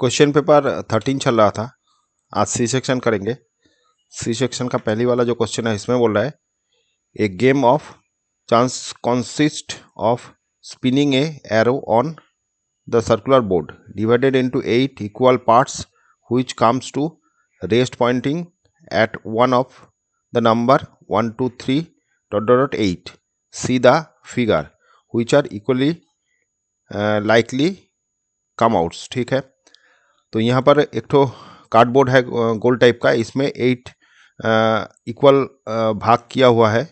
Question paper 13 चल रहा था, आज सी सेक्शन करेंगे। सी सेक्शन का पहली वाला जो क्वेश्चन है इसमें बोल रहा है a game of chance consist of spinning a arrow on the circular board divided into 8 equal parts which comes to rest pointing at one of the number 1 2 3 ... 8 see the figure which are equally likely come outs. ठीक है, तो यहाँ पर एक तो cardboard है गोल type का, इसमें 8 इक्वल भाग किया हुआ है,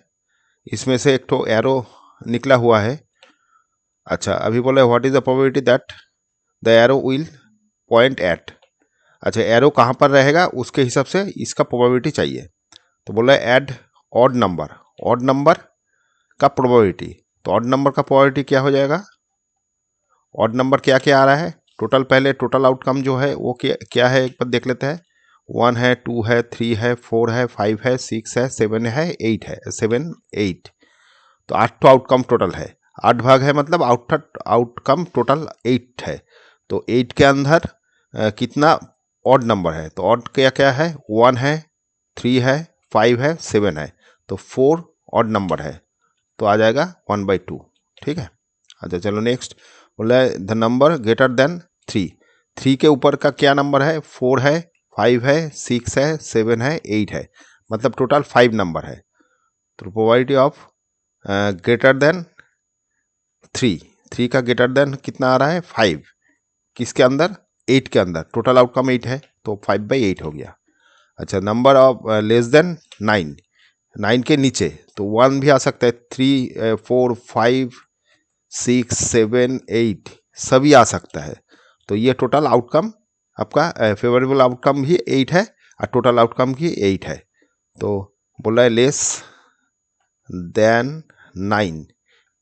इसमें से एक तो एरो निकला हुआ है। अच्छा, अभी बोला what is the probability that the arrow will point at. अच्छा, एरो कहाँ पर रहेगा उसके हिसाब से इसका प्रोबेबिलिटी चाहिए। तो बोला ऐड ऑड नंबर का प्रोबेबिलिटी। तो ऑड नंबर का प्रोबेबिलिटी क्या हो जाएगा? ऑड नंबर क्या क्या आ रहा है टोटल, पहले टोटल आउटकम जो है वो क्या है एक बार देख लेते हैं। 1 है, 2 है, 3 है, 4 है, 5 है, 6 है, 7 है, 8 है, 7 8। तो 8 आउटकम टोटल है, 8 भाग है, मतलब आउटकम टोटल 8 है। तो 8 के अंदर कितना ऑड नंबर है? तो ऑड क्या क्या है? 1 है, 3 है, 5 है, 7 है। तो 4 ऑड नंबर है, तो आ जाएगा 1/2। ठीक है। अच्छा चलो नेक्स्ट बोला है द नंबर ग्रेटर देन 3। 3 के ऊपर का क्या नंबर है? 4 है, 5 है, 6 है, 7 है, 8 है, मतलब टोटल 5 नंबर है। तो प्रोबेबिलिटी ऑफ ग्रेटर देन 3 का ग्रेटर देन कितना आ रहा है? 5। किसके अंदर? 8 के अंदर। टोटल आउटकम 8 है, तो 5/8 हो गया। अच्छा, नंबर ऑफ लेस देन 9 के नीचे, तो 1 भी आ सकता है, 3 4 5 6 7 8 सभी आ सकता है। तो ये टोटल आउटकम आपका फेवरेबल आउटकम भी 8 है और टोटल आउटकम भी 8 है। तो बोला है less than 9,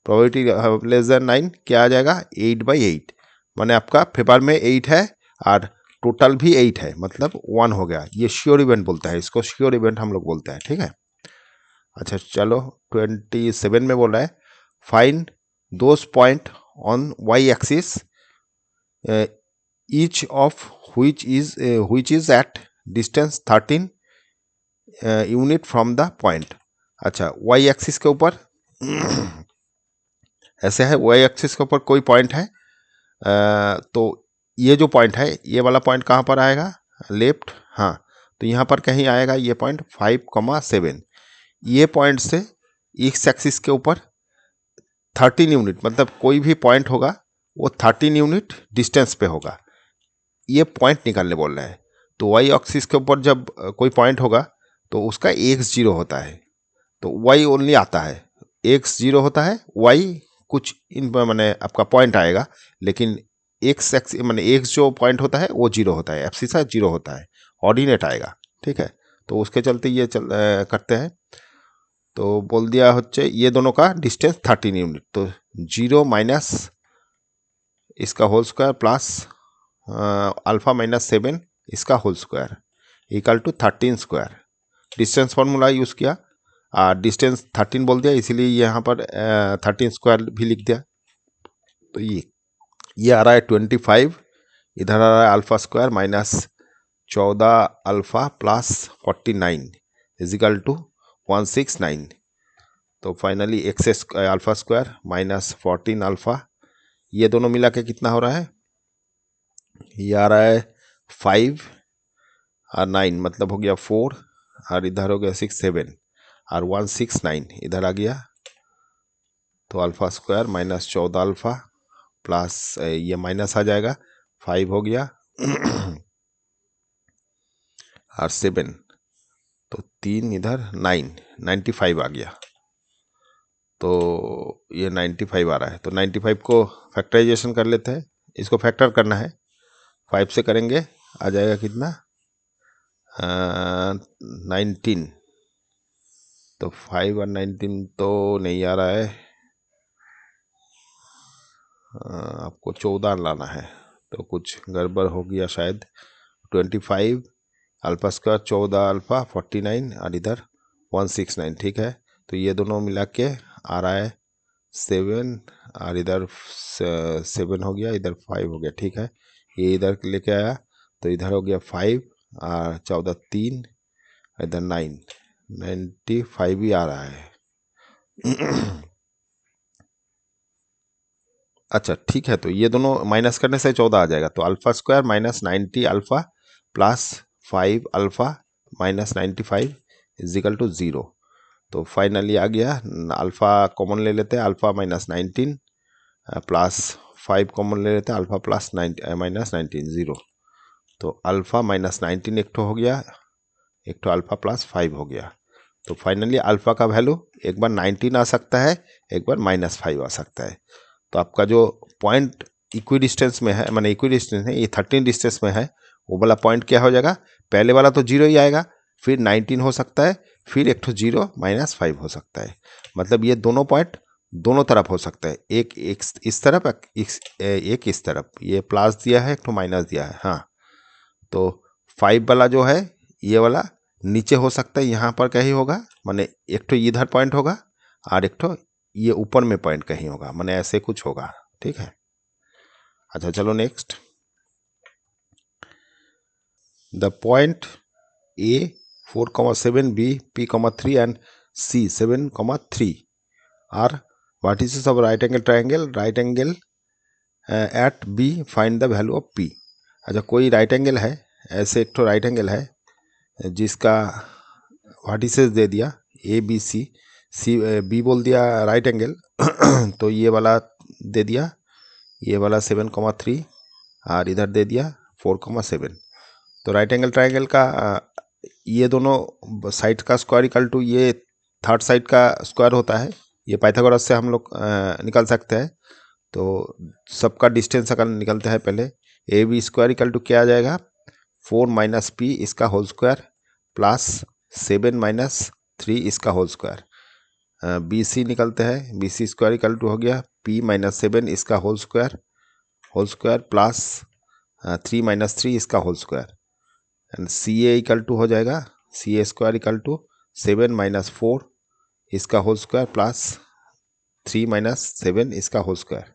probability less than 9 क्या आ जाएगा? 8/8, माने आपका फेवर में 8 है और टोटल भी 8 है, मतलब 1 हो गया। ये श्योर इवेंट बोलता है, इसको श्योर इवेंट हम लोग बोलते हैं। ठीक है। अच्छा चलो 27 में बोल रहा है find those point on Y axis each of which is at distance 13 unit from the point. अच्छा, वाई एक्सिस के ऊपर ऐसे है, वाई एक्सिस के ऊपर कोई पॉइंट है, तो ये जो पॉइंट है, ये वाला पॉइंट कहाँ पर आएगा? लेफ्ट। हाँ, तो यहाँ पर कहीं आएगा ये पॉइंट 5,7। ये पॉइंट से एक्स एक्सिस के ऊपर 13 यूनिट, मतलब कोई भी पॉइंट होगा वो 13 यूनिट डिस्टेंस पे होगा। ये पॉइंट निकालने बोल रहा है। तो वाई एक्सिस के ऊपर जब कोई पॉइंट होगा तो उसका एक्स 0 होता है, तो वाई ओनली आता है, एक्स 0 होता है, वाई कुछ इन मैंने आपका पॉइंट आएगा, लेकिन एक्स एक्स मैंने एक्स जो पॉइंट होता है वो 0 होता है, एब्सिसा 0 होता है, ऑर्डिनेट आएगा। ठीक है, तो उसके चलते ये करते हैं। तो बोल दिया होच्छे ये दोनों का डिस्टेंस 13 यूनिट, तो 0 माइनस इसका whole square plus alpha minus 7 इसका whole square equal to 13 square. Distance formula use किया, डिस्टेंस 13 बोल दिया, इसीलिए यहाँ पर 13 स्क्वायर भी लिख दिया। तो ये आ रहा है 25, इधर आ रहा है alpha square minus 14 alpha plus 49 equal to 169। तो finally X alpha square minus 14 alpha, ये दोनों मिला के कितना हो रहा है? ये आ रहा है 5 और 9, मतलब हो गया 4, और इधर हो गया 6 7 और 169 इधर आ गया। तो alpha square minus 14 alpha plus ये माइनस आ जाएगा, 5 हो गया और 7, तो 3 इधर 9 95 आ गया। तो ये 95 आ रहा है। तो 95 को फैक्टराइजेशन कर लेते हैं, इसको फैक्टर करना है, 5 से करेंगे आ जाएगा कितना? 19। तो 5 और 19 तो नहीं आ रहा है, आपको 14 लाना है, तो कुछ गड़बड़ हो गया शायद। 25 अल्फा स्क्वायर 14 अल्फा 49 और इधर 169। ठीक है, तो ये दोनों मिला के आ रहा है 7 और इधर 7 हो गया, इधर 5 हो गया। ठीक है, ये इधर लेके आया तो इधर हो गया 5 और 14 3, इधर 9, 95 ही आ रहा है। अच्छा ठीक है, तो ये दोनों माइनस करने से 14 आ जाएगा, तो alpha square minus 90 alpha plus 5 alpha minus 95 equal to 0। तो फाइनली आ गया, अल्फा कॉमन ले लेते हैं, अल्फा माइनस 19 प्लस 5 कॉमन ले लेते हैं, अल्फा प्लस माइनस 19 0। तो अल्फा माइनस 19 एक तो हो गया, एक तो अल्फा प्लस 5 हो गया। तो फाइनली अल्फा का वैल्यू एक बार 19 आ सकता है, एक बार माइनस 5 आ सकता है। तो आपका जो पॉइंट इक्वी डिस्टेंस में है, माने इक्वी डिस्टेंस है, ये 13 डिस्टेंस में है, वो वाला पॉइंट क्या हो जाएगा, पहले वाला तो 0 ही आएगा, फिर 19 हो सकता है, फिर एक तो 0 माइनस 5 हो सकता है। मतलब ये दोनों पॉइंट दोनों तरफ हो सकता है, एक इस तरफ, एक इस तरफ, ये प्लस दिया है, एक तो माइनस दिया है। हाँ, तो 5 वाला जो है ये वाला नीचे हो सकता है, यहाँ पर कहीं होगा, माने एक तो इधर पॉइंट होगा और एक तो ये ऊपर में पॉइंट कहीं होगा, माने ऐसे कुछ होगा। ठीक है, अच्छा चलो next. The point A 4,7, B P,3 and C 7,3 are vertices of right angle triangle at B, find the value of P। अच्छा, कोई राइट एंगल है, ऐसे एक तो राइट एंगल है जिसका वर्टिसेस दे दिया ए बी सी, बी बोल दिया राइट एंगल, तो ये वाला दे दिया, ये वाला 7,3 और इधर दे दिया 4,7। तो राइट एंगल ट्राइंगल का ये दोनों साइड का स्क्वायर इक्वल टू ये थर्ड साइड का स्क्वायर होता है। ये पाइथागोरस से हम लोग निकल सकते हैं। तो सबका डिस्टेंस अगर निकलते हैं, पहले A B square equal to क्या आ जाएगा, 4 माइनस पी इसका होल स्क्वायर प्लस 7 माइनस 3 इसका होल स्क्वायर। बी सी निकलते हैं, B C square equal to हो गया पी माइनस 7 इसका होल स्क्वायर प्लस 3 माइनस 3 इसका whole square, and C A equal to हो जाएगा C A square equal to 7 minus 4 इसका होल स्क्वायर प्लस 3 माइनस 7 इसका होल स्क्वायर।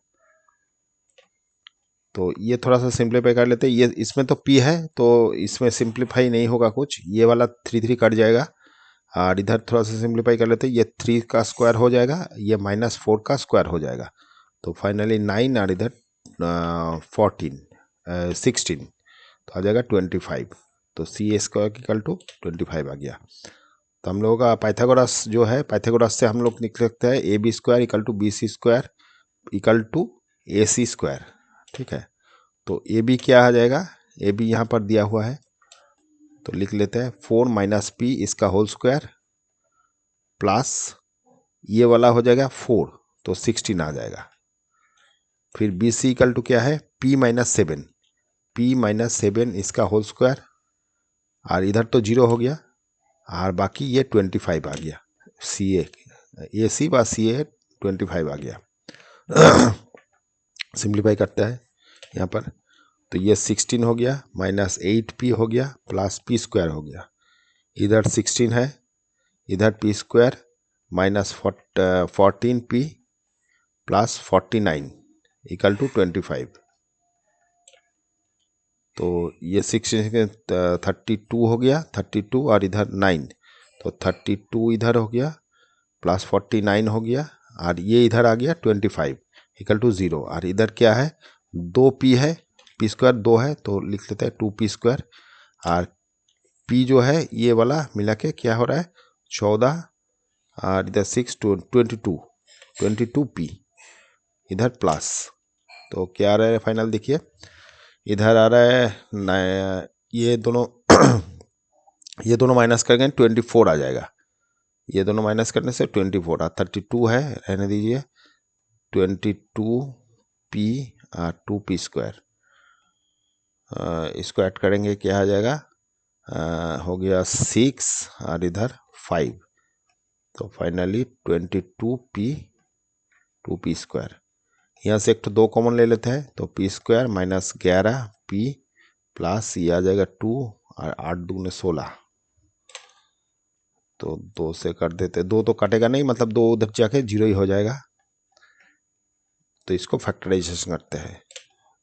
तो ये थोड़ा सा सिंप्लीफाई कर लेते हैं, ये इसमें तो p है तो इसमें सिंप्लीफाई नहीं होगा कुछ, ये वाला 3 कट जाएगा, और इधर थोड़ा सा सिंप्लीफाई कर लेते हैं, ये 3 का स्क्वायर हो जाएगा, ये माइनस 4 का स्क्वायर हो जाएगा। तो फाइनली 9 और इधर 16 तो आ जाएगा 25। तो सी ए स्क्वायर इक्वल टू 25 आ गया। तो हम लोगों का पाइथागोरस जो है, पाइथागोरस से हम लोग निकल सकते हैं A B square equal to B C square equal to A C square. ठीक है, तो ए बी क्या आ जाएगा, ए बी यहाँ पर दिया हुआ है तो लिख लेते हैं 4 माइनस पी इसका होल स्क्वायर प्लस ये वाला हो जाएगा 4 तो 16 आ जाएगा। फिर बी सी इक्वल टू क्या है, पी माइनस 7 इसका होल स्क्वायर, और इधर तो 0 हो गया और बाकी ये 25 आ गया, सी ए सी बा सी ए 25 आ गया। सिंप्लीफाई करता है यहाँ पर, तो ये 16 हो गया माइनस 8p हो गया प्लस पी स्क्वायर हो गया, इधर 16 है, इधर P square minus 14p plus 49 equal to 25। तो ये 16 32 हो गया, 32 और इधर 9 तो 32 इधर हो गया प्लस 49 हो गया, और ये इधर आ गया 25 इक्वल टू 0, और इधर क्या है 2p है, पी स्क्वायर 2 है तो लिख लेते हैं 2p स्क्वायर, और p जो है ये वाला मिला के क्या हो रहा है 14 और इधर 6 22p इधर प्लस, तो क्या आ रहा है फाइनल देखिए, इधर आ रहा है ये दोनों ये दोनों माइनस कर गए 24 आ जाएगा, ये दोनों माइनस करने से 24 32 है रहने दीजिए, 22p और 2p स्क्वायर, इसको ऐड करेंगे क्या आ जाएगा, हो गया 6 और इधर 5, तो फाइनली 22p स्क्वायर। यहाँ से एक तो 2 कॉमन ले लेते हैं तो p square minus 11p plus ये आ जाएगा 2 और 8 दूने 16, तो 2 से कर देते, 2 तो कटेगा नहीं, मतलब 2 उधर जाके 0 ही हो जाएगा। तो इसको फैक्टराइजेशन करते हैं,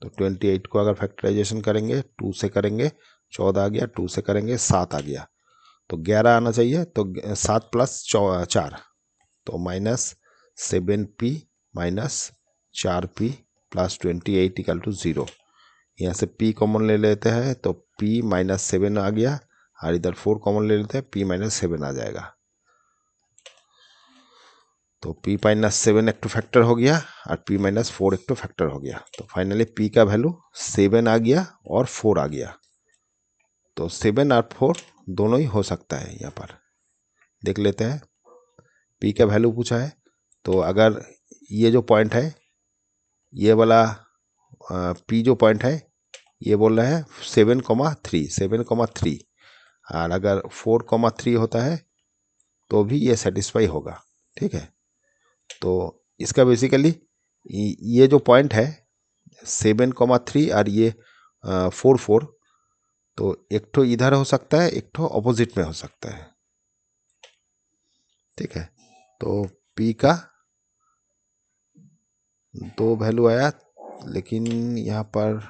तो 28 को अगर फैक्टराइजेशन करेंगे 2 से करेंगे 14 आ गया, 2 से करेंगे 7 आ गया, तो 11 आना चाहिए। तो 7 प्लस 4 तो -7p minus 4p plus 28 equal to 0। यहाँ से p कॉमन ले लेते हैं तो p -7 आ गया, और इधर 4 कॉमन ले लेते हैं, p -7 आ जाएगा। तो p -7 एक टू फैक्टर हो गया और p -4 एक टू फैक्टर हो गया। तो फाइनली p का वैल्यू 7 आ गया और 4 आ गया। तो 7 और 4 दोनों ही हो सकता है। यहाँ पर देख लेते हैं, p का वैल्यू पूछा है, तो अगर ये जो पॉइंट है, ये वाला p जो पॉइंट है, ये बोल रहा है 7,3 और अगर 4,3 होता है तो भी ये सेटिस्फाई होगा। ठीक है, तो इसका बेसिकली ये जो पॉइंट है 7,3 और ये 4,4, तो एक ठो इधर हो सकता है, एक ठो ऑपोजिट में हो सकता है। ठीक है, तो p का 2 वैल्यू आया, लेकिन यहाँ पर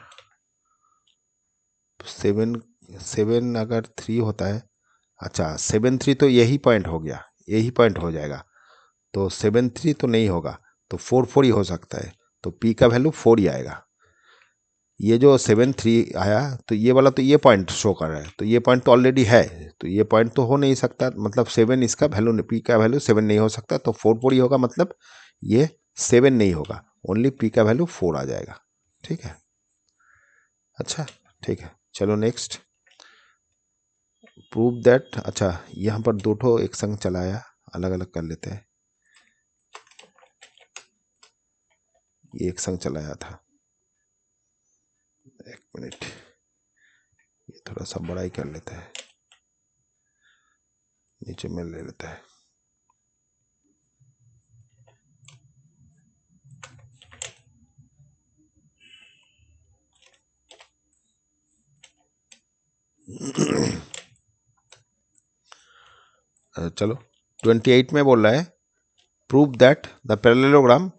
7 अगर 3 होता है, अच्छा 7,3 तो यही पॉइंट हो गया, यही पॉइंट हो जाएगा। तो 7,3 तो नहीं होगा, तो 4,4 ही हो सकता है। तो p का वैल्यू 4 ही आएगा। ये जो 7,3 आया, तो ये वाला तो ये पॉइंट शो कर रहा है, तो ये पॉइंट तो ऑलरेडी है, तो ये पॉइंट तो हो नहीं सकता, मतलब 7 इसका वैल्यू, p का वैल्यू 7 नहीं हो सकता, तो 4,4 ही होगा, मतलब ये 7 नहीं होगा, ओनली p का वैल्यू 4 आ जाएगा। ठीक है, अच्छा ठीक है, चलो नेक्स्ट प्रूव दैट। अच्छा, यहाँ पर दो ठो एक संग चलाया, अलग अलग कर लेते हैं। ये एक संग चलाया था, एक मिनट, ये थोड़ा सा बड़ा ही कर लेते हैं, नीचे में ले लेते हैं। चलो 28 में बोल रहा है prove that the parallelogram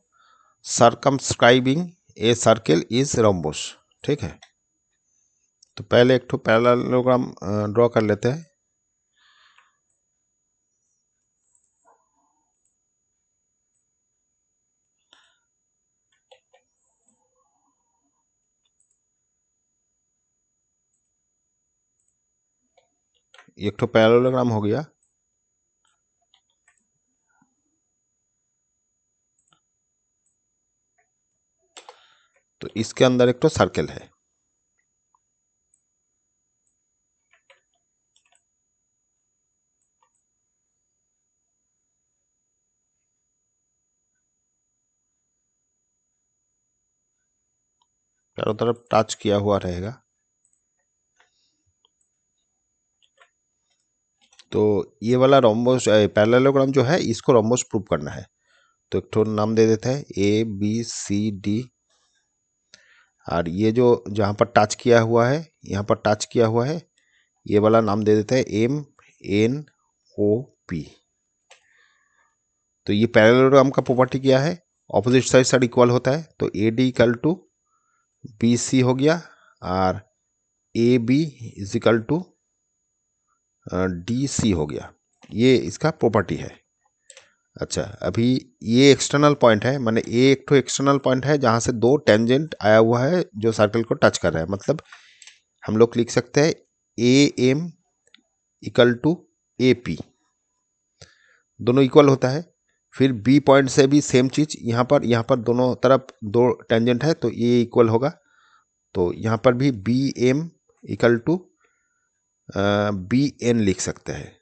circumscribing a circle is rhombus. ठीक है, तो पहले एक ठो पैरेललोग्राम ड्रॉ कर लेते हैं। एक ठो पैरेललोग्राम हो गया, तो इसके अंदर एक तो सर्कल है। चारों तरफ टच किया हुआ रहेगा। तो ये वाला रोम्बस पैरेललोग्राम जो है, इसको रोम्बस प्रूव करना है। तो एक ठो नाम दे देते हैं ABCD, और ये जो जहाँ पर टच किया हुआ है, यहाँ पर टच किया हुआ है, ये वाला नाम दे देते हैं MNOP। तो ये पैरेललोग्राम का प्रॉपर्टी क्या है, ऑपोजिट साइड इक्वल होता है, तो AD इक्वल टू BC हो गया, और AB is equal to DC हो गया। ये इसका प्रॉपर्टी है। अच्छा, अभी ये एक्सटर्नल पॉइंट है, माने ये एक तो एक्सटर्नल पॉइंट है जहाँ से दो टेंजेंट आया हुआ है जो सर्कल को टच कर रहा है, मतलब हम लोग लिख सकते हैं AM इक्वल टू AP, दोनों इक्वल होता है। फिर B पॉइंट से भी सेम चीज, यहाँ पर दोनों तरफ दो टेंजेंट है, तो ये इक्वल होगा। तो यहाँ पर भी BM इक्वल टू BN लिख सकते हैं,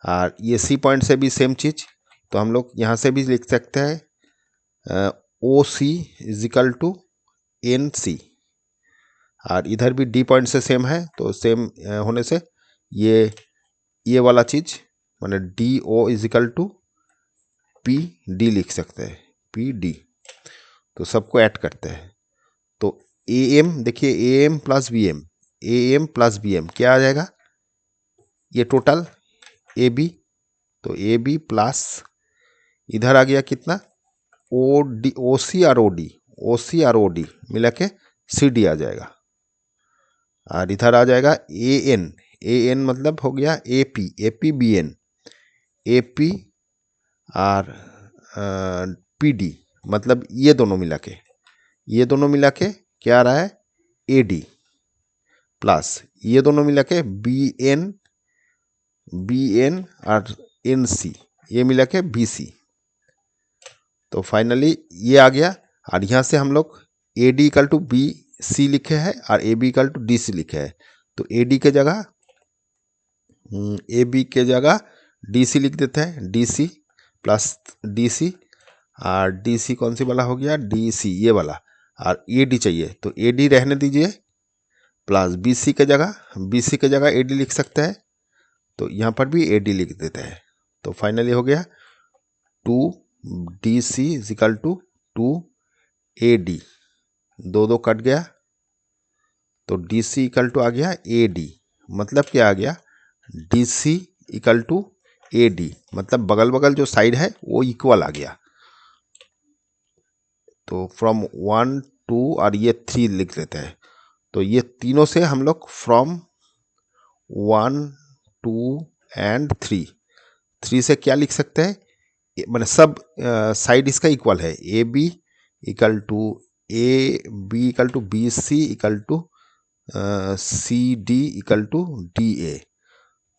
और ये C पॉइंट से भी सेम चीज, तो हम लोग यहाँ से भी लिख सकते हैं OC is equal to NC, और इधर भी D पॉइंट से सेम है, तो सेम होने से ये वाला चीज माने DO is equal to PD लिख सकते हैं, PD। तो सबको ऐड करते हैं, तो AM देखिए, AM प्लस BM क्या आ जाएगा, ये टोटल AB, तो AB प्लस इधर आ गया कितना, OC और OD मिला के सी डी आ जाएगा, और इधर आ जाएगा ए एन, ए एन मतलब हो गया A P B N, A P और पी डी, मतलब ये दोनों मिला के क्या आ रहा है, ए डी, प्लस ये दोनों मिला के बी एन और एन सी, ये मिला के बी सी। तो फाइनली ये आ गया, और यहाँ से हम लोग A D equal to B C लिखे हैं और A B equal to D C लिखे हैं। तो ए डी के जगह ए बी के जगह डी सी लिख देते हैं, D C plus D C, और डी सी कौन सी वाला हो गया, डी सी ये वाला, और ए डी चाहिए तो ए डी रहने दीजिए, प्लस बी सी के जगह ए डी लिख सकते हैं, तो यहाँ पर भी ए डी लिख देते हैं। तो फाइनली हो गया 2 D C is equal to 2 A D, 2 cut गया, तो डी सी इक्वल टू आ गया ए डी, मतलब क्या आ गया, D C equal to A D, मतलब बगल बगल जो साइड है वो इक्वल आ गया। तो फ्रॉम 1 2 और ये 3 लिख लेते हैं। तो ये तीनों से हम लोग फ्रॉम 1 2 एंड 3 से क्या लिख सकते हैं, मैंने सब साइड इसका इक्वल है, A B equal to A B equal to B C equal to C D equal to D A.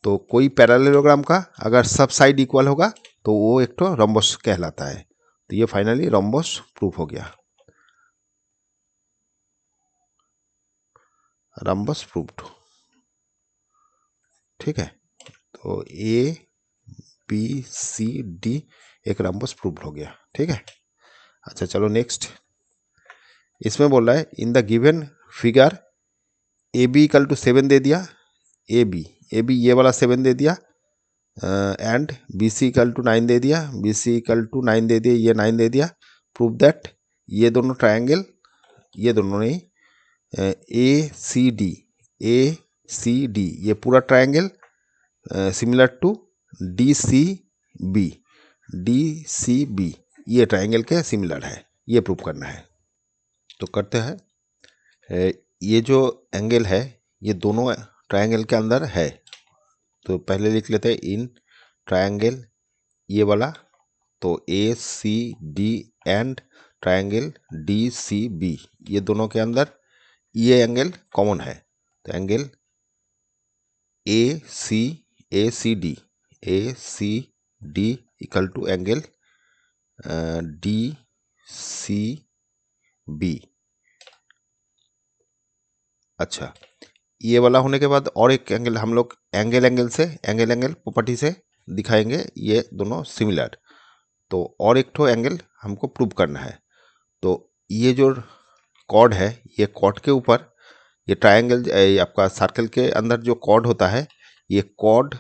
तो कोई पैरेललोग्राम का अगर सब साइड इक्वल होगा तो वो एक तो रोम्बस कहलाता है। तो ये फाइनली रोम्बस प्रूफ हो गया, रोम्बस प्रूफ्ड। ठीक है, तो ए बी सी डी एक रोम्बस प्रूफ्ड हो गया। ठीक है, अच्छा चलो नेक्स्ट। इसमें बोल रहा है in the given figure A B equal to 7 दे दिया, ए बी ये वाला 7 दे दिया, and B C equal to 9 दे दिया, बी सी इक्वल टू 9 दे दिया, ये 9 दे दिया। प्रूव दैट ये दोनों ट्रायंगल, ये दोनों नहीं, ए सी डी ये पूरा triangle similar to D C B ये ट्रायंगल के सिमिलर है, ये प्रूव करना है। तो करते हैं, ये जो एंगल है ये दोनों ट्रायंगल के अंदर है। तो पहले लिख लेते हैं इन ट्रायंगल ये वाला, तो A C D and triangle D C B, ये दोनों के अंदर ये एंगल कॉमन है। तो angle A C D equal to angle D C B. अच्छा, ये वाला होने के बाद और एक एंगल हम लोग एंगल प्रॉपर्टी से दिखाएंगे ये दोनों सिमिलर। तो और एक ठो एंगल हमको प्रूव करना है। तो ये जो कॉर्ड है, ये कॉर्ड के ऊपर ये ट्रायंगल आपका सर्कल के अंदर जो कॉर्ड होता है, ये कॉर्ड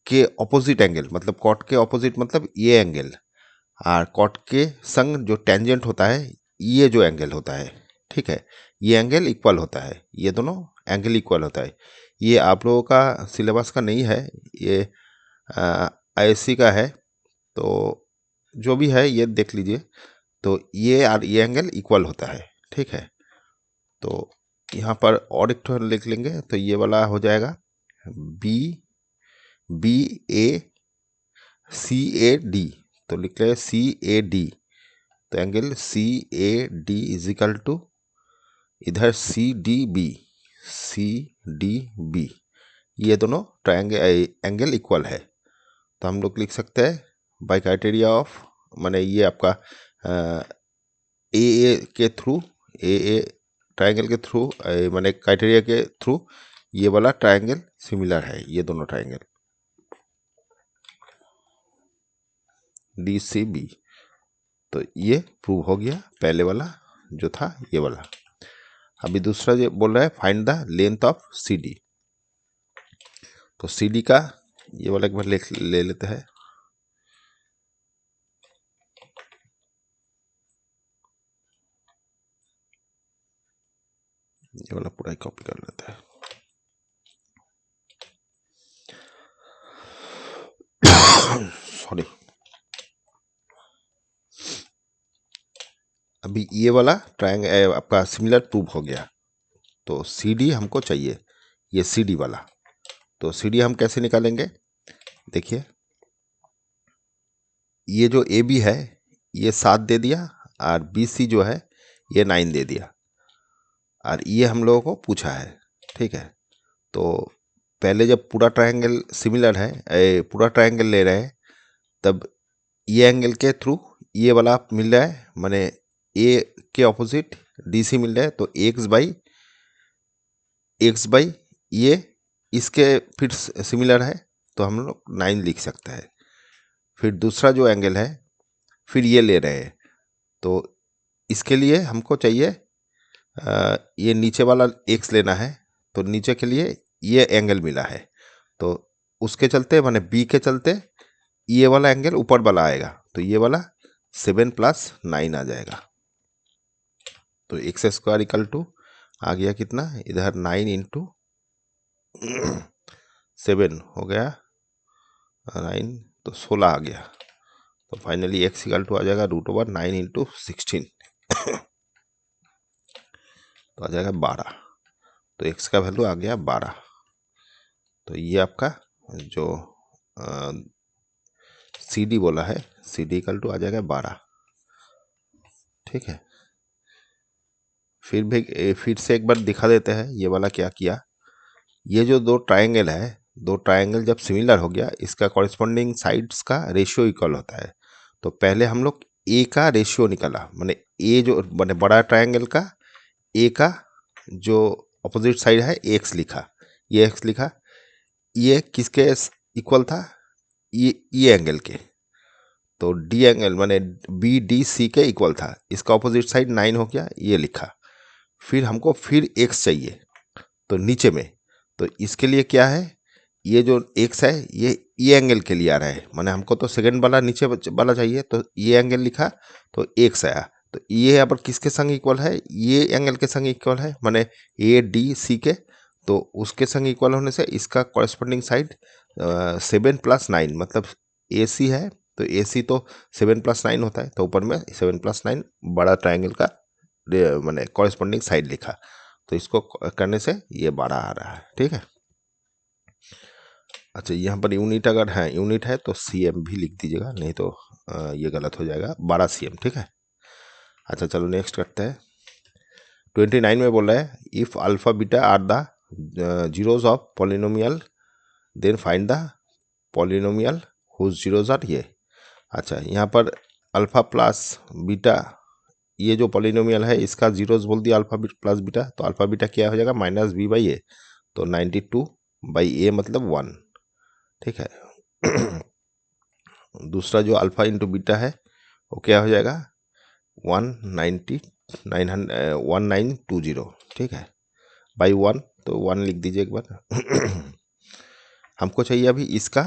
के ऑपोजिट एंगल, मतलब कॉर्ड के ऑपोजिट मतलब ये एंगल, और कॉर्ड के संग जो टेंजेंट होता है ये जो एंगल होता है, ठीक है, ये एंगल इक्वल होता है, ये दोनों एंगल इक्वल होता है। ये आप लोगों का सिलेबस का नहीं है, ये आईएससी का है, तो जो भी है ये देख लीजिए। तो ये और ये एंगल इक्वल होता है, ठीक है। तो यहाँ पर और एक ठो लिख लेंगे, तो ये वाला हो जाएगा B A C A D, तो लिख ले सी ए डी। तो angle C A D is equal to इधर सी डी बी, ये दोनों ट्रायंगल एंगल इक्वल है। तो हम लोग लिख सकते हैं बाय क्राइटेरिया ऑफ, माने ये आपका ए के थ्रू, ए ट्रायंगल के थ्रू, माने क्राइटेरिया के थ्रू ये वाला ट्रायंगल सिमिलर है, ये दोनों ट्रायंगल डी सी बी। तो ये प्रूव हो गया, पहले वाला जो था ये वाला। अभी दूसरा जो बोल रहा है find the length of C D. तो सी डी का ये वाला एक बार ले लेते हैं। ये वाला पूरा ही कॉपी कर लेते हैं। सॉरी, अभी ये वाला ट्रायंगल आपका सिमिलर प्रूव हो गया। तो सी डी हमको चाहिए, ये सी डी वाला। तो सी डी हम कैसे निकालेंगे, देखिए ये जो ए बी है ये 7 दे दिया, और बी सी जो है ये 9 दे दिया, और ये हम लोगों को पूछा है। ठीक है, तो पहले जब पूरा ट्रायंगल सिमिलर है, पूरा ट्रायंगल ले रहे हैं, तब ये एंगल के थ्रू ये वाला मिल रहा है, माने ए के ऑपोजिट डी सी मिल रहा है, तो एक्स बाई ये इसके फिर सिमिलर है, तो हम लोग 9 लिख सकते हैं। फिर दूसरा जो एंगल है फिर ये ले रहे हैं, तो इसके लिए हमको चाहिए ये नीचे वाला एक्स लेना है, तो नीचे के लिए ये एंगल मिला है, तो उसके चलते माने बी के चलते ये वाला एंगल ऊपर वाला आएगा, तो ये वाला 7 + 9 आ जाएगा। तो एक्स स्क्वायर इक्वल टू आ गया कितना, इधर 9 इंटू 7 हो गया 9, तो 16 आ गया। तो फाइनली एक्स इक्वल टू आ जाएगा √9 इंटू 16 तो आ जाएगा 12। तो एक्स का वैल्यू आ गया 12। तो ये आपका जो सी डी बोला है, सी डी इक्वल टू आ जाएगा 12। ठीक है, फिर से एक बार दिखा देते हैं ये वाला क्या किया। ये जो दो ट्रायंगल है, दो ट्रायंगल जब सिमिलर हो गया, इसका कॉरेस्पॉन्डिंग साइड्स का रेशियो इक्वल होता है। तो पहले हम लोग ए का रेशियो निकाला, माने ए जो माने बड़ा ट्रायंगल का ए का जो अपोजिट साइड है एक्स लिखा, ये एक्स लिखा, ये किसके इक्वल था, ये एंगल के। तो डी एंगल माने बी डी सी के इक्वल था, इसका अपोजिट साइड 9 हो गया, ये लिखा। फिर हमको फिर एक्स चाहिए, तो नीचे में, तो इसके लिए क्या है, ये जो एक्स है ये एंगल के लिए आ रहा है, माने हमको तो सेकंड वाला नीचे वाला चाहिए, तो ये एंगल लिखा, तो एक्स आया। तो ये यहाँ पर किसके संग इक्वल है, ये एंगल के संग इक्वल है, माने ए डी सी के, तो उसके संग इक्वल होने से इसका कॉरेस्पॉन्डिंग साइड 7 + 9, मतलब ए सी है, तो ए सी तो 7 + 9 होता है, तो ऊपर में 7 + 9 बड़ा ट्रायंगल का माने कॉरेस्पॉन्डिंग साइड लिखा, तो इसको करने से ये 12 आ रहा है। ठीक है, अच्छा यहाँ पर यूनिट अगर है, यूनिट है तो सीएम भी लिख दीजिएगा, नहीं तो ये गलत हो जाएगा, 12 सीएम। ठीक है, अच्छा चलो नेक्स्ट करते हैं। 29 में बोल रहा है if alpha beta are the zeros of polynomial then find the polynomial whose zeros are ये। अच्छा यहाँ पर अल्फा प्लस बीटा, ये जो पॉलिनोमियल है इसका जीरोज बोल दिया अल्फा प्लस बीटा, तो अल्फा बीटा क्या हो जाएगा -b/a, तो 92/a मतलब 1। ठीक है, दूसरा जो अल्फा इंटू बीटा है वो क्या हो जाएगा 1920। ठीक है, बाई 1, तो 1 लिख दीजिए एक बार। हमको चाहिए अभी इसका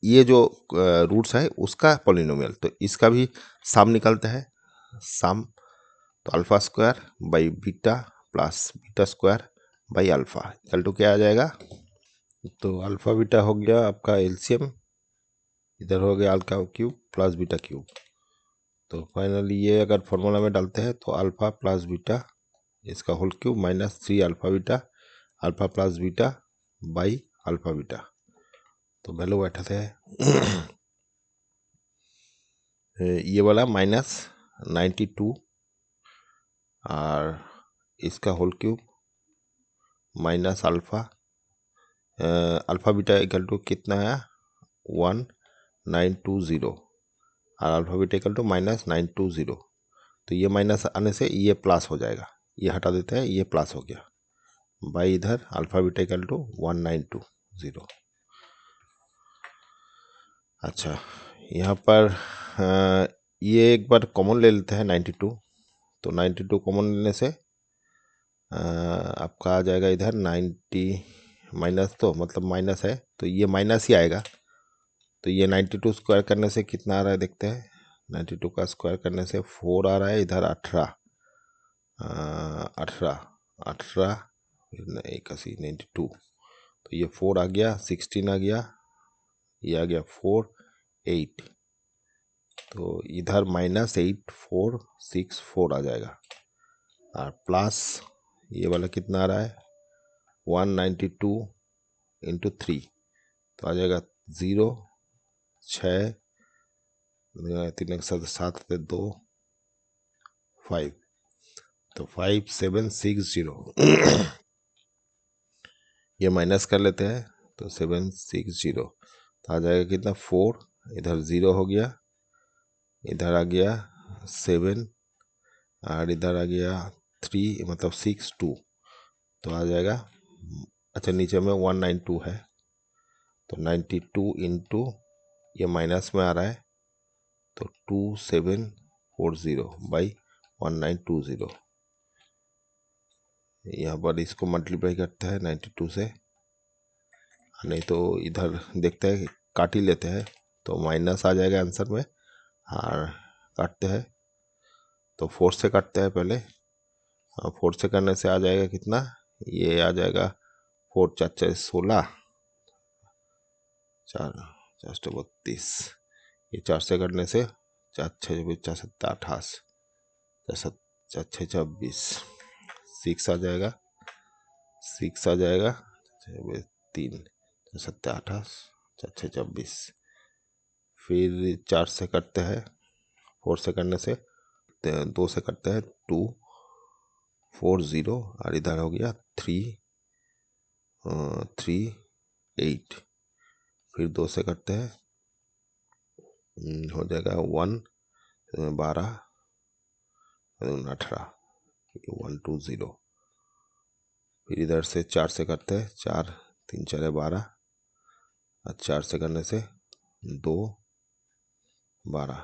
ये जो रूट्स है उसका पॉलिनोमियल, तो इसका भी सम निकलता है, सम, तो alpha square by beta plus beta square by alpha equal to क्या आ जाएगा, तो अल्फा बीटा हो गया आपका एलसीएम, इधर हो गया alpha cube plus beta cube, तो फाइनली ये अगर फॉर्मूला में डालते हैं तो अल्फा प्लस बीटा इसका whole cube -3 alpha plus beta by alpha beta, तो वैल्यू बैठा है ये वाला -92 और इसका whole cube minus alpha, alpha beta equal to कितना है 1920 और अल्फा बीटा इक्वल टू -920, तो ये माइनस आने से ये प्लस हो जाएगा, ये हटा देते हैं, ये प्लस हो गया बाई इधर अल्फा बीटा इक्वल टू 1920। अच्छा यहाँ पर ये एक बार कॉमन ले लेते हैं 92, तो 92 कॉमन लेने से आपका आ जाएगा इधर 90 माइनस, तो मतलब माइनस है तो ये माइनस ही आएगा, तो ये 92 स्क्वायर करने से कितना आ रहा है देखते हैं, 92 का स्क्वायर करने से 4 आ रहा है, इधर 18 81 92, तो ये 4 आ गया, 16 आ गया, ये आ गया 4 8, तो इधर -8464 आ जाएगा, और प्लस ये वाला कितना आ रहा है 192 इंटू 3, तो आ जाएगा 0 6 3 7 2 5, तो 5760 ये माइनस कर लेते हैं, तो 760 तो आ जाएगा कितना 4, इधर 0 हो गया, इधर आ गया 7, और इधर आ गया 3, मतलब 62, तो आ जाएगा, अच्छा नीचे में 192 है, तो 92 इंटू ये माइनस में आ रहा है, तो 2740 बाई 1920, यहाँ पर इसको मल्टीप्लाई करते हैं 92 से, नहीं तो इधर देखते हैं काट ही लेते हैं, तो माइनस आ जाएगा आंसर में, और काटते हैं, तो 4 से काटते हैं पहले, 4 से करने से आ जाएगा कितना, ये आ जाएगा 4 4 4 16, 4 4 32, ये 4 से करने से 4 6 4 7 28, 4 6 26, 6 आ जाएगा, 6 आ जाएगा, 3 7 28, 4 6 26, फिर 4 से करते हैं, 4 से करने से 2 से करते हैं 2 4 0, और इधर हो गया 3 3 8, फिर 2 से करते हैं, हो जाएगा 1 12 18, 120, फिर इधर से 4 से करते हैं, 4 3 4 12, और 4 से करने से 2 12,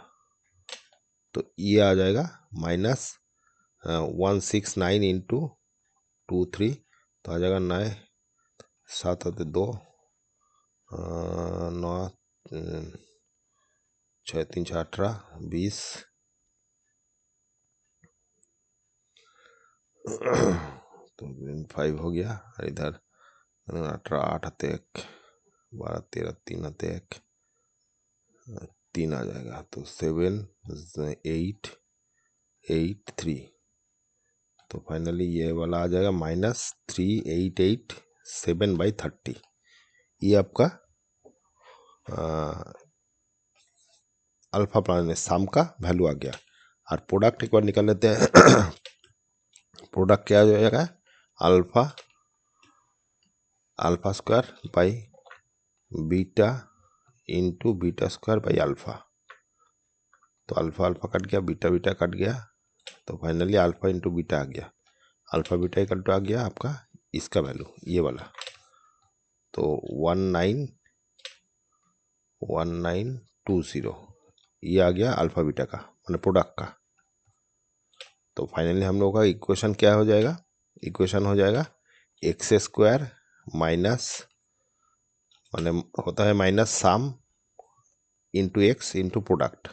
तो ये आ जाएगा -169 इंटू 2 3, तो आ जाएगा 9 7 2 9 6 3 6 18 20, तो 5 हो गया, और इधर 18 8 आते 1 12 13 3 आते 1 3 आ जाएगा, तो 7 8 8 3, तो फाइनली ये वाला आ जाएगा -3887/30, ये आपका अल्फा प्लान साम का वैल्यू आ गया। और प्रोडक्ट एक बार निकाल लेते हैं प्रोडक्ट क्या हो जाएगा, alpha square by beta into beta square by alpha, तो अल्फा अल्फा कट गया, बीटा बीटा कट गया, तो फाइनली अल्फा इंटू बीटा आ गया, अल्फा बीटा इक्वल टू आ गया आपका इसका वैल्यू ये वाला, तो 1920 ये आ गया अल्फा बीटा का मतलब प्रोडक्ट का। तो फाइनली हम लोग का इक्वेशन क्या हो जाएगा, इक्वेशन हो जाएगा एक्स स्क्वायर माइनस माने होता है माइनस साम इंटू एक्स इंटू प्रोडक्ट,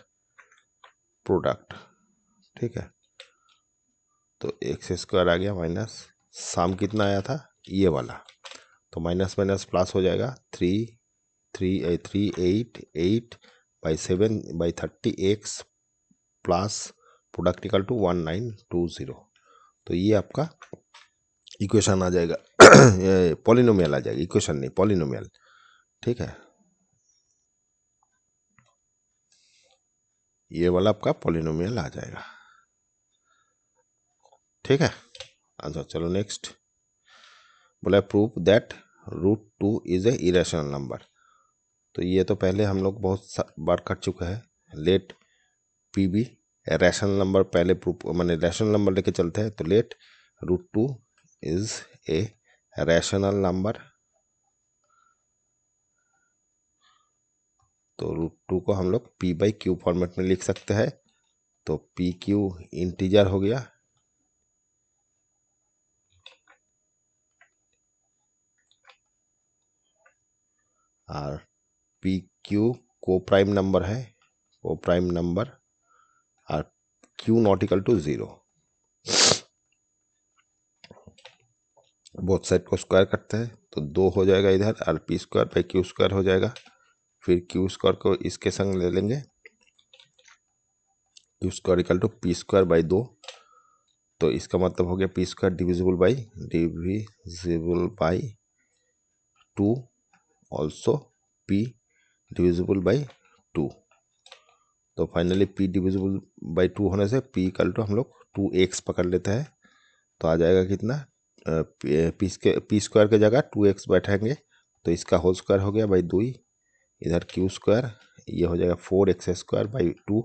ठीक है, तो एक्स स्क्वायर आ गया माइनस साम कितना आया था ये वाला, तो माइनस माइनस प्लस हो जाएगा 388/7/30 X plus product equal to 1920, तो ये आपका इक्वेशन आ जाएगा पॉलिनोमियल आ जाएगा, इक्वेशन नहीं पॉलिनोमियल, ठीक है, ये वाला आपका पॉलिनोमियल आ जाएगा, ठीक है। अच्छा चलो नेक्स्ट बोला proof that √2 is A irrational number, तो ये तो पहले हम लोग बहुत बार कर चुके हैं, let P be rational number, पहले प्रूफ मैंने रैशनल नंबर लेके चलते हैं, तो let √2 is a rational number, तो √2 को हम लोग p/q फॉर्मेट में लिख सकते हैं, तो pq इंटीजर हो गया, और pq को प्राइम नंबर है, को प्राइम नंबर, और q not equal to 0, both side को स्क्वायर करते हैं, तो 2 हो जाएगा इधर, और p² / q² हो जाएगा, फिर q² को इसके संग ले लेंगे, Q square equal to P square by 2। तो इसका मतलब हो गया P square divisible by 2, also P divisible by 2। तो फाइनली पी डिविजिबल बाई 2 होने से पी इक्वल टू हम लोग 2x पकड़ लेते हैं। तो आ जाएगा कितना, पी स्क्वायर के जगह 2x बैठेंगे तो इसका होल स्क्वायर हो गया बाई 2, इधर क्यू स्क्वायर ये हो जाएगा 4x स्क्वायर बाई 2,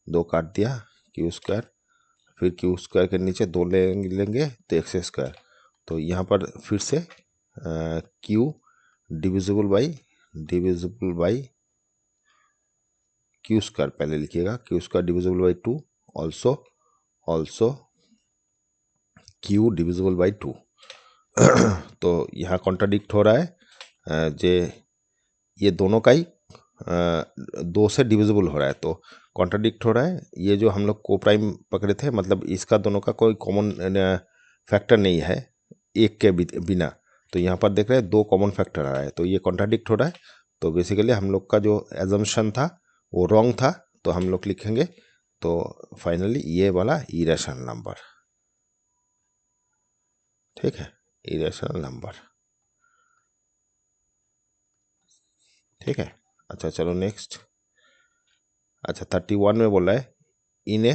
2 काट दिया, क्यू स्क्वायर, फिर क्यू स्क्वायर के नीचे 2 लेंगे तो एक्स स्क्वायर। तो यहाँ पर फिर से Q divisible by Q square पहले लिखिएगा, Q square divisible by 2, also Q divisible by 2। तो यहाँ कॉन्ट्राडिक्ट हो रहा है, जे ये दोनों का ही 2 से डिविजिबल हो रहा है, तो कॉन्ट्राडिक्ट हो रहा है। ये जो हम लोग को प्राइम पकड़े थे, मतलब इसका दोनों का कोई कॉमन फैक्टर नहीं है एक के बिना। तो यहाँ पर देख रहे हैं 2 कॉमन फैक्टर आ रहा है, तो ये कॉन्ट्राडिक्ट हो रहा है। तो बेसिकली हम लोग का जो एजम्पशन था वो रॉन्ग था, तो हम लोग लिखेंगे तो फाइनली ये वाला इरेशनल नंबर, ठीक है, इरेशनल नंबर, ठीक है। अच्छा चलो नेक्स्ट। अच्छा 31 में बोला है in a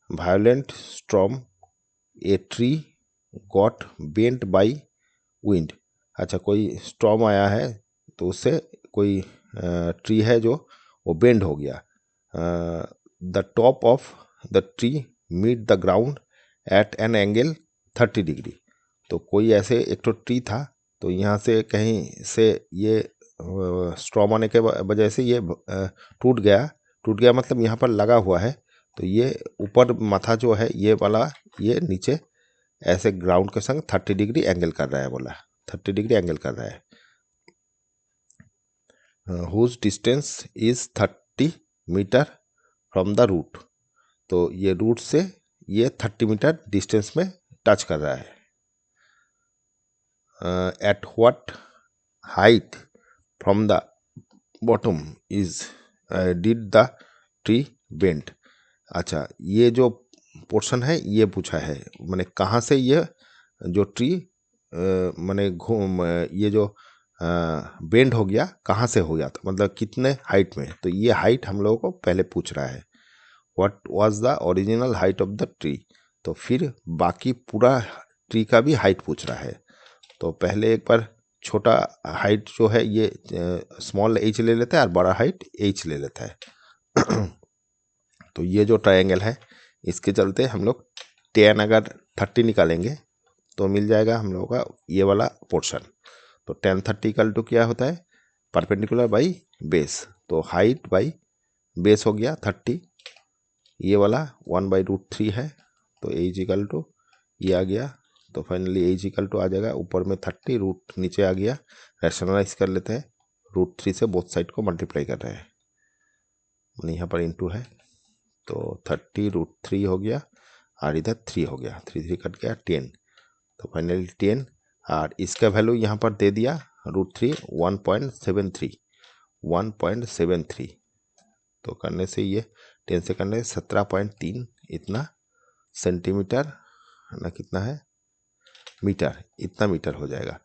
violent storm a tree got bent by wind. अच्छा कोई स्टॉर्म आया है तो उससे कोई ट्री है जो वो बेंड हो गया, the top of the tree meet the ground at an angle 30 degree. तो कोई ऐसे एक तो ट्री था, तो यहाँ से कहीं से ये स्ट्रॉम आने के वजह से ये टूट गया मतलब यहाँ पर लगा हुआ है, तो ये ऊपर माथा जो है ये वाला, ये नीचे ऐसे ग्राउंड के संग 30 डिग्री एंगल कर रहा है, बोला 30 डिग्री एंगल कर रहा है। Whose distance is 30 metre from the root. तो ये रूट से ये 30 मीटर डिस्टेंस में टच कर रहा है। At what height from the bottom is did the tree bent. अच्छा ये जो पोर्शन है ये पूछा है, मैंने कहाँ से ये जो ट्री मैंने घूम ये जो बेंड हो गया कहाँ से हो गया था, मतलब कितने हाइट में। तो ये हाइट हम लोगों को पहले पूछ रहा है, what was the original height of the tree. तो फिर बाकी पूरा ट्री का भी हाइट पूछ रहा है। तो पहले एक बार छोटा हाइट जो है ये स्मॉल h ले लेता है और बड़ा हाइट h ले लेता है। तो ये जो ट्रायंगल है इसके चलते हम लोग tan अगर 30 निकालेंगे तो मिल जाएगा हम लोगों का ये वाला पोर्शन। तो tan 30 इक्वल टू क्या होता है, परपेंडिकुलर बाई बेस। तो हाइट बाई बेस हो गया 30, ये वाला 1/√3 है, तो एज इक्वल टू ये आ गया। तो फाइनली एज इक्वल टू आ जाएगा ऊपर में 30, रूट नीचे आ गया, रैशनलाइज कर लेते हैं, √3 से बोथ साइड को मल्टीप्लाई कर रहे हैं, यहाँ पर इंटू है, तो 30√3 हो गया और इधर 3 हो गया, 3 कट गया 10। तो फाइनली 10 और इसका वैल्यू यहाँ पर दे दिया √3 1.73 तो करने से ये 10 से करने से 17.3 इतना सेंटीमीटर ना कितना है मीटर, इतना मीटर हो जाएगा।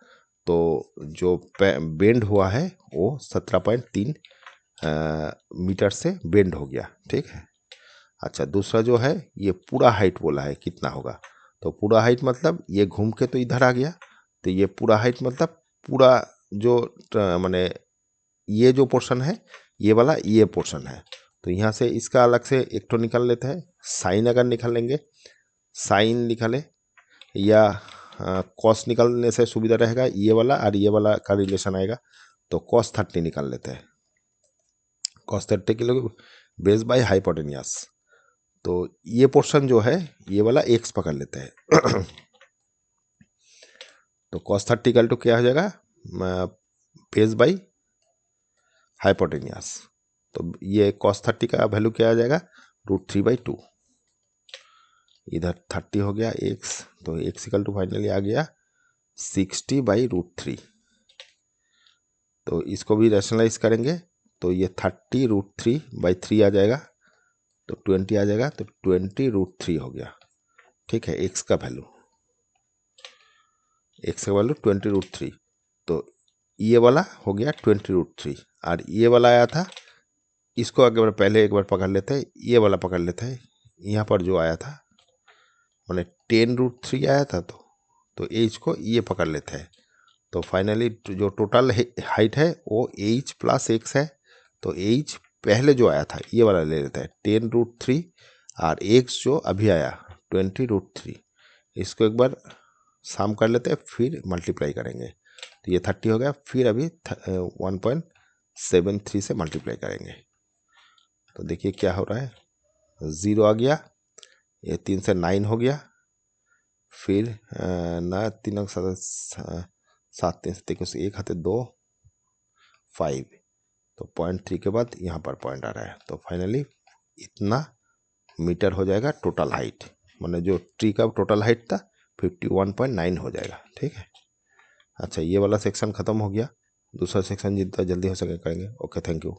तो जो बेंड हुआ है वो 17.3 मीटर से बेंड हो गया, ठीक है। अच्छा दूसरा जो है ये पूरा हाइट बोला है कितना होगा, तो पूरा हाइट मतलब ये घूम के तो इधर आ गया, तो ये पूरा हाइट मतलब पूरा जो माने ये जो पोर्शन है ये वाला ये पोर्शन है। तो यहाँ से इसका अलग से एक तो निकाल लेते हैं, साइन अगर निकालेंगे, साइन निकाले या कॉस निकालने से सुविधा रहेगा, ये वाला और ये वाला का रिलेशन आएगा। तो cos 30 निकाल लेते हैं, cos 30 kilo base by hypotenuse. तो ये पोर्शन जो है ये वाला x पकड़ लेते हैं। तो cos 30 इक्वल टू क्या हो जाएगा, बेस बाई हाइपोटेनियस। तो ये cos 30 का वैल्यू क्या आ जाएगा, √3/2, इधर 30 हो गया x, तो x इक्वल टू फाइनली आ गया 60/√3। तो इसको भी रैशनलाइज करेंगे तो ये 30√3/3 आ जाएगा, तो 20 आ जाएगा, तो 20√3 हो गया। ठीक है, एक्स का वैल्यू 20√3। तो ये वाला हो गया 20√3, और ये वाला आया था, इसको अगर पहले एक बार पकड़ लेते हैं, ये वाला पकड़ लेते हैं। यहाँ पर जो आया था मैंने 10√3 आया था, तो एज को ये पकड़ लेते हैं। तो फाइनली जो टोटल हाइट है वो एच प्लस एक्स है। तो एच पहले जो आया था ये वाला ले लेता है 10√3, और एक्स जो अभी आया 20√3, इसको एक बार सम कर लेते हैं, फिर मल्टीप्लाई करेंगे। तो ये 30 हो गया, फिर अभी 1.73 से मल्टीप्लाई करेंगे। तो देखिए क्या हो रहा है, 0 आ गया, ये 3 से 9 हो गया, फिर 3 7 3 से देखो, 1 हाथे 2 5, तो 0.3 के बाद यहाँ पर पॉइंट आ रहा है। तो फाइनली इतना मीटर हो जाएगा टोटल हाइट, मतलब जो ट्री का टोटल हाइट था 51.9 हो जाएगा। ठीक है, अच्छा ये वाला सेक्शन ख़त्म हो गया, दूसरा सेक्शन जितना जल्दी हो सके करेंगे। Okay, thank you.